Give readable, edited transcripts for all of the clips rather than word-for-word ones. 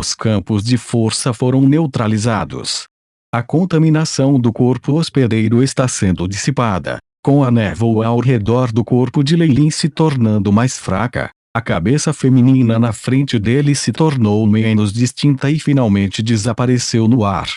os campos de força foram neutralizados. A contaminação do corpo hospedeiro está sendo dissipada, com a névoa ao redor do corpo de Leilin se tornando mais fraca. A cabeça feminina na frente dele se tornou menos distinta e finalmente desapareceu no ar.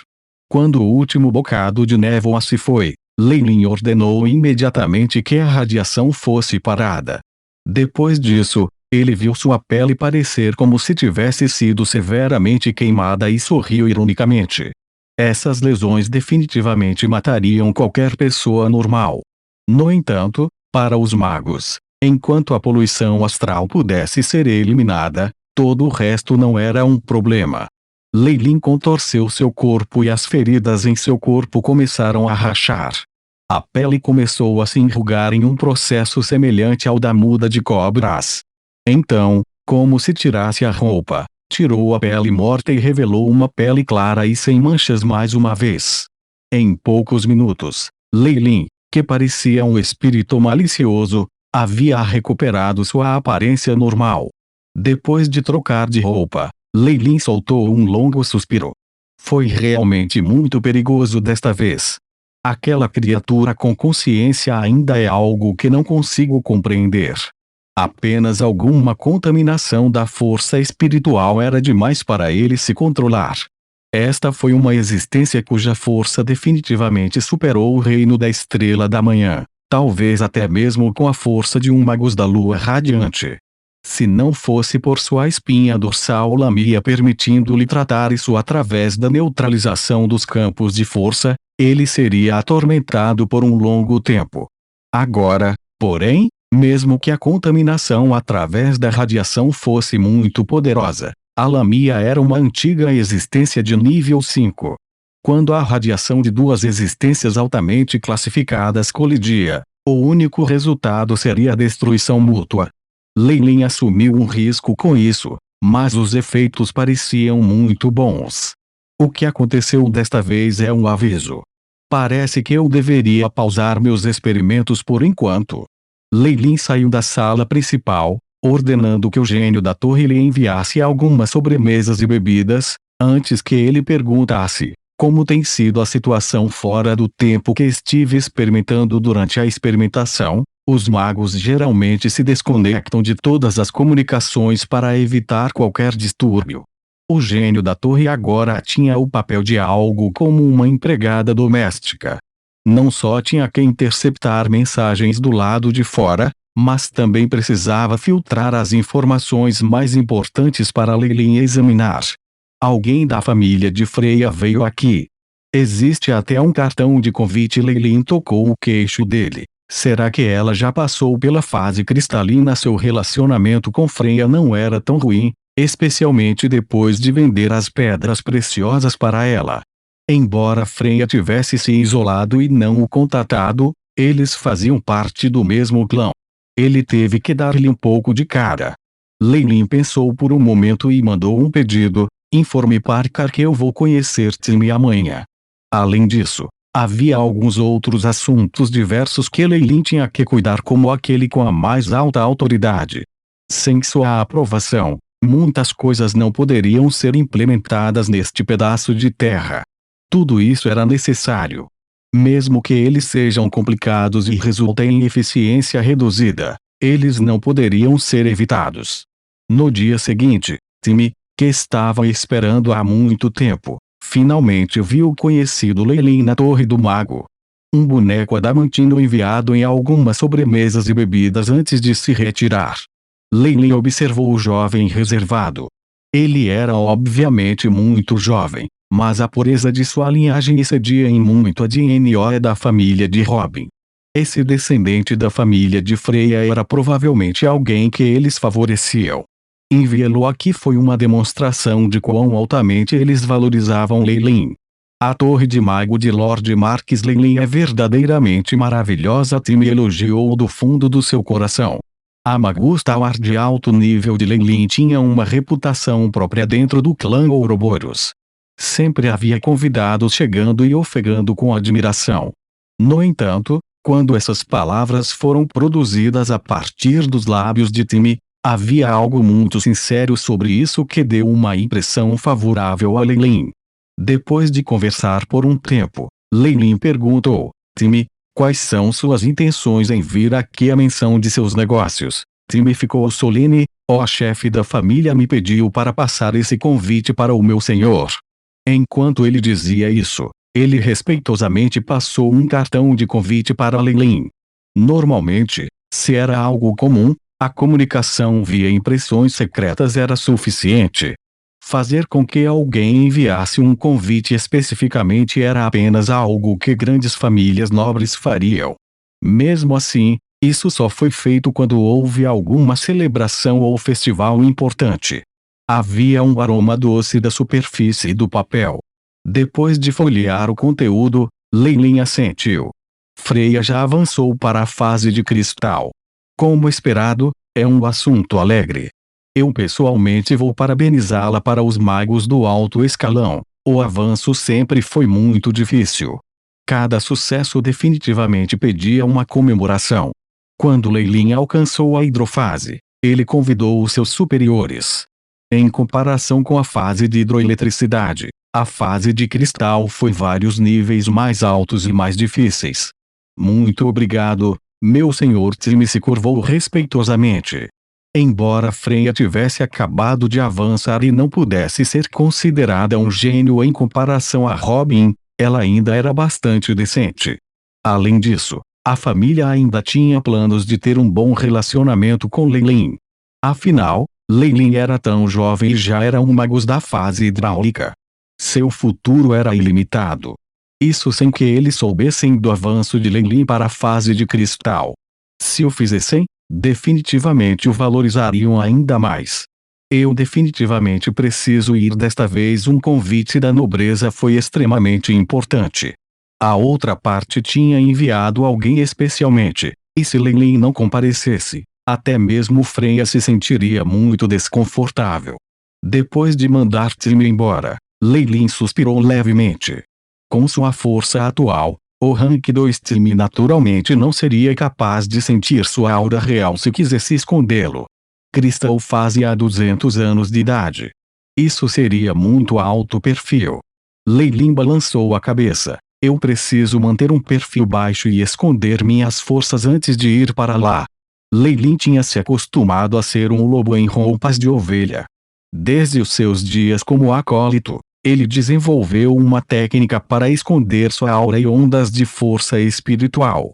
Quando o último bocado de névoa se foi, Leilin ordenou imediatamente que a radiação fosse parada. Depois disso, ele viu sua pele parecer como se tivesse sido severamente queimada e sorriu ironicamente. Essas lesões definitivamente matariam qualquer pessoa normal. No entanto, para os magos, enquanto a poluição astral pudesse ser eliminada, todo o resto não era um problema. Leilin contorceu seu corpo e as feridas em seu corpo começaram a rachar. A pele começou a se enrugar em um processo semelhante ao da muda de cobras. Então, como se tirasse a roupa, tirou a pele morta e revelou uma pele clara e sem manchas mais uma vez. Em poucos minutos, Leilin, que parecia um espírito malicioso, havia recuperado sua aparência normal. Depois de trocar de roupa, Leilin soltou um longo suspiro. Foi realmente muito perigoso desta vez. Aquela criatura com consciência ainda é algo que não consigo compreender. Apenas alguma contaminação da força espiritual era demais para ele se controlar. Esta foi uma existência cuja força definitivamente superou o reino da estrela da manhã, talvez até mesmo com a força de um magus da lua radiante. Se não fosse por sua espinha dorsal Lamia permitindo-lhe tratar isso através da neutralização dos campos de força, ele seria atormentado por um longo tempo. Agora, porém, mesmo que a contaminação através da radiação fosse muito poderosa, a Lamia era uma antiga existência de nível 5. Quando a radiação de duas existências altamente classificadas colidia, o único resultado seria a destruição mútua. Leilin assumiu um risco com isso, mas os efeitos pareciam muito bons. O que aconteceu desta vez é um aviso. Parece que eu deveria pausar meus experimentos por enquanto. Leilin saiu da sala principal, ordenando que o gênio da torre lhe enviasse algumas sobremesas e bebidas, antes que ele perguntasse: como tem sido a situação fora do tempo que estive experimentando durante a experimentação? Os magos geralmente se desconectam de todas as comunicações para evitar qualquer distúrbio. O gênio da torre agora tinha o papel de algo como uma empregada doméstica. Não só tinha que interceptar mensagens do lado de fora, mas também precisava filtrar as informações mais importantes para Leilin examinar. Alguém da família de Freya veio aqui. Existe até um cartão de convite. Leilin tocou o queixo dele. Será que ela já passou pela fase cristalina? Seu relacionamento com Freya não era tão ruim, especialmente depois de vender as pedras preciosas para ela. Embora Freya tivesse se isolado e não o contatado, eles faziam parte do mesmo clã. Ele teve que dar-lhe um pouco de cara. Leilin pensou por um momento e mandou um pedido: informe Parker que eu vou conhecer Timmy amanhã. Além disso, havia alguns outros assuntos diversos que Leilin tinha que cuidar, como aquele com a mais alta autoridade. Sem sua aprovação, muitas coisas não poderiam ser implementadas neste pedaço de terra. Tudo isso era necessário. Mesmo que eles sejam complicados e resultem em eficiência reduzida, eles não poderiam ser evitados. No dia seguinte, Timmy, que estava esperando há muito tempo, finalmente viu o conhecido Leilin na Torre do Mago. Um boneco adamantino enviado em algumas sobremesas e bebidas antes de se retirar. Leilin observou o jovem reservado. Ele era obviamente muito jovem, mas a pureza de sua linhagem excedia em muito a DNA da família de Robin. Esse descendente da família de Freya era provavelmente alguém que eles favoreciam. Enviá-lo aqui foi uma demonstração de quão altamente eles valorizavam Leilin. A torre de mago de Lord Marques Leilin é verdadeiramente maravilhosa. Timmy elogiou do fundo do seu coração. A Magus Tower de alto nível de Leilin tinha uma reputação própria dentro do clã Ouroboros. Sempre havia convidados chegando e ofegando com admiração. No entanto, quando essas palavras foram produzidas a partir dos lábios de Timmy, Havia algo muito sincero sobre isso que deu uma impressão favorável a Leilin. Depois de conversar por um tempo, Leilin perguntou: Timmy, quais são suas intenções em vir aqui? A menção de seus negócios. Timmy ficou solene: ó, chefe da família me pediu para passar esse convite para o meu senhor. Enquanto ele dizia isso, ele respeitosamente passou um cartão de convite para Leilin. Normalmente, se era algo comum, a comunicação via impressões secretas era suficiente. Fazer com que alguém enviasse um convite especificamente era apenas algo que grandes famílias nobres fariam. Mesmo assim, isso só foi feito quando houve alguma celebração ou festival importante. Havia um aroma doce da superfície do papel. Depois de folhear o conteúdo, Leilin assentiu. Freya já avançou para a fase de cristal. Como esperado, é um assunto alegre. Eu pessoalmente vou parabenizá-la. Para os magos do alto escalão, o avanço sempre foi muito difícil. Cada sucesso definitivamente pedia uma comemoração. Quando Leilin alcançou a hidrofase, ele convidou os seus superiores. Em comparação com a fase de hidroeletricidade, a fase de cristal foi vários níveis mais altos e mais difíceis. Muito obrigado, meu senhor. Timmy se curvou respeitosamente. Embora Freya tivesse acabado de avançar e não pudesse ser considerada um gênio em comparação a Robin, ela ainda era bastante decente. Além disso, a família ainda tinha planos de ter um bom relacionamento com Leilin. Afinal, Leilin era tão jovem e já era um mago da fase hidráulica. Seu futuro era ilimitado. Isso sem que eles soubessem do avanço de Leilin para a fase de cristal. Se o fizessem, definitivamente o valorizariam ainda mais. Eu definitivamente preciso ir desta vez. Um convite da nobreza foi extremamente importante. A outra parte tinha enviado alguém especialmente, e se Leilin não comparecesse, até mesmo Freya se sentiria muito desconfortável. Depois de mandar Timmy embora, Leilin suspirou levemente. Com sua força atual, o Rank 2 Timmy naturalmente não seria capaz de sentir sua aura real se quisesse escondê-lo. Crystal fazia 200 anos de idade. Isso seria muito alto perfil. Leilin balançou a cabeça. Eu preciso manter um perfil baixo e esconder minhas forças antes de ir para lá. Leilin tinha se acostumado a ser um lobo em roupas de ovelha. Desde os seus dias como acólito, ele desenvolveu uma técnica para esconder sua aura e ondas de força espiritual.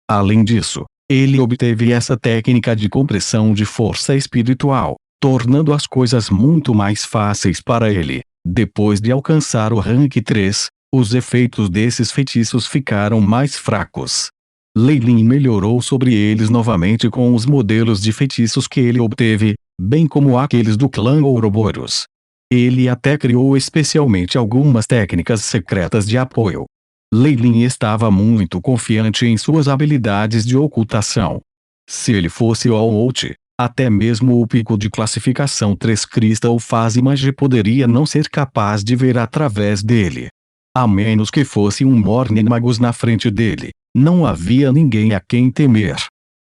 Além disso, ele obteve essa técnica de compressão de força espiritual, tornando as coisas muito mais fáceis para ele. Depois de alcançar o rank 3, os efeitos desses feitiços ficaram mais fracos. Leilin melhorou sobre eles novamente com os modelos de feitiços que ele obteve, bem como aqueles do clã Ouroboros. Ele até criou especialmente algumas técnicas secretas de apoio. Leilin estava muito confiante em suas habilidades de ocultação. Se ele fosse All-Out, até mesmo o pico de classificação 3 Crystal Phase Mage poderia não ser capaz de ver através dele. A menos que fosse um Morning Magus na frente dele, não havia ninguém a quem temer.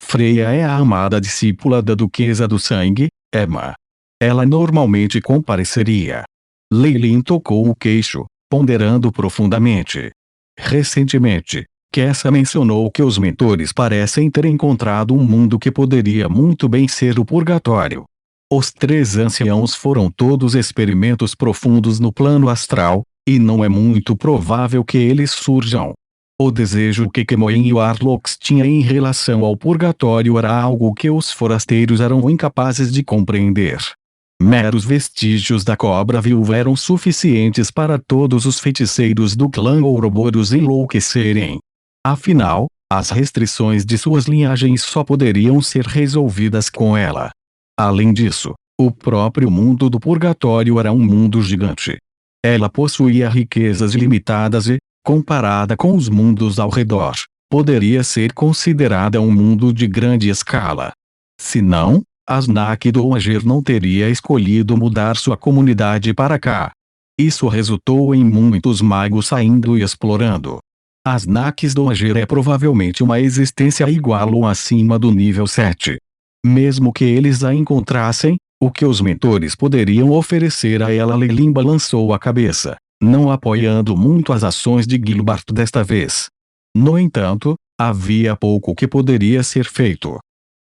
Freya é a amada discípula da Duquesa do Sangue, Emma. Ela normalmente compareceria. Leilin tocou o queixo, ponderando profundamente. Recentemente, Kessa mencionou que os mentores parecem ter encontrado um mundo que poderia muito bem ser o purgatório. Os 3 anciãos foram todos experimentos profundos no plano astral, e não é muito provável que eles surjam. O desejo que Kemoin e Warlocks tinham em relação ao purgatório era algo que os forasteiros eram incapazes de compreender. Meros vestígios da cobra viúva eram suficientes para todos os feiticeiros do clã Ouroboros enlouquecerem. Afinal, as restrições de suas linhagens só poderiam ser resolvidas com ela. Além disso, o próprio mundo do purgatório era um mundo gigante. Ela possuía riquezas ilimitadas e, comparada com os mundos ao redor, poderia ser considerada um mundo de grande escala. Se não, Asnak Dowager não teria escolhido mudar sua comunidade para cá. Isso resultou em muitos magos saindo e explorando. Asnak Dowager é provavelmente uma existência igual ou acima do nível 7. Mesmo que eles a encontrassem, o que os mentores poderiam oferecer a ela? Leilin balançou a cabeça, não apoiando muito as ações de Gilbert desta vez. No entanto, havia pouco que poderia ser feito.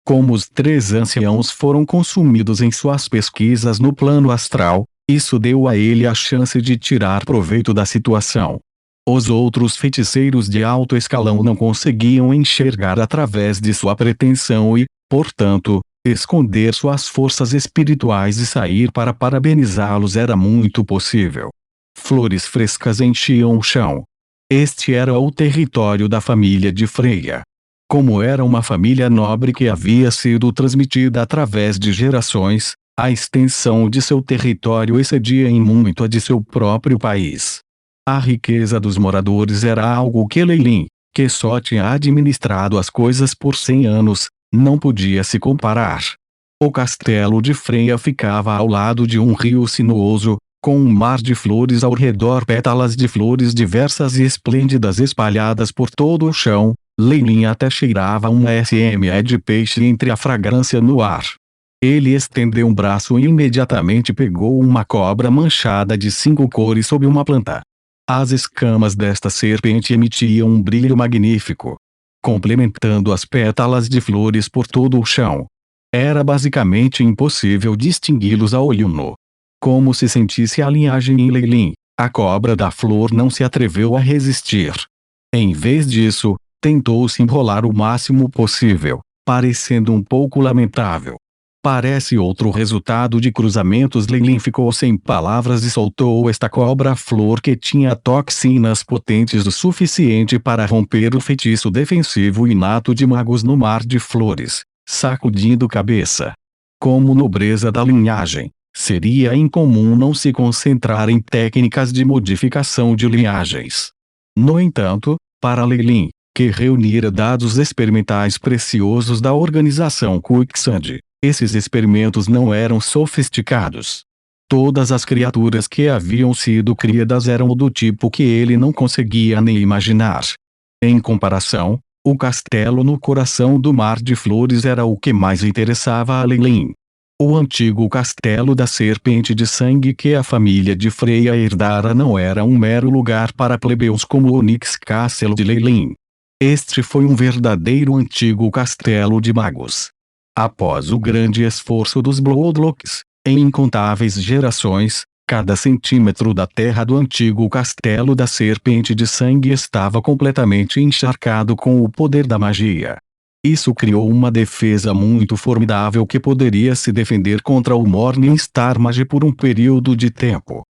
Como os 3 anciãos foram consumidos em suas pesquisas no plano astral, isso deu a ele a chance de tirar proveito da situação. Os outros feiticeiros de alto escalão não conseguiam enxergar através de sua pretensão e, portanto, esconder suas forças espirituais e sair para parabenizá-los era muito possível. Flores frescas enchiam o chão. Este era o território da família de Freya. Como era uma família nobre que havia sido transmitida através de gerações, a extensão de seu território excedia em muito a de seu próprio país. A riqueza dos moradores era algo que Leilin, que só tinha administrado as coisas por 100 anos, não podia se comparar. O castelo de Freya ficava ao lado de um rio sinuoso, com um mar de flores ao redor, pétalas de flores diversas e esplêndidas espalhadas por todo o chão. Leilin até cheirava uma SME de peixe entre a fragrância no ar. Ele estendeu um braço e imediatamente pegou uma cobra manchada de 5 cores sob uma planta. As escamas desta serpente emitiam um brilho magnífico, complementando as pétalas de flores por todo o chão. Era basicamente impossível distingui-los a olho nu. Como se sentisse a linhagem em Leilin, a cobra da flor não se atreveu a resistir. Em vez disso, tentou se enrolar o máximo possível, parecendo um pouco lamentável. Parece outro resultado de cruzamentos. Leilin ficou sem palavras e soltou esta cobra-flor que tinha toxinas potentes o suficiente para romper o feitiço defensivo inato de magos no mar de flores, sacudindo cabeça. Como nobreza da linhagem, seria incomum não se concentrar em técnicas de modificação de linhagens. No entanto, para Leilin, que reunira dados experimentais preciosos da organização Quicksand, esses experimentos não eram sofisticados. Todas as criaturas que haviam sido criadas eram do tipo que ele não conseguia nem imaginar. Em comparação, o castelo no coração do Mar de Flores era o que mais interessava a Leilin. O antigo castelo da Serpente de Sangue que a família de Freya herdara não era um mero lugar para plebeus como o Onyx Castle de Leilin. Este foi um verdadeiro antigo castelo de magos. Após o grande esforço dos Bloodlocks, em incontáveis gerações, cada centímetro da terra do antigo castelo da Serpente de Sangue estava completamente encharcado com o poder da magia. Isso criou uma defesa muito formidável que poderia se defender contra o Morningstar Mage por um período de tempo.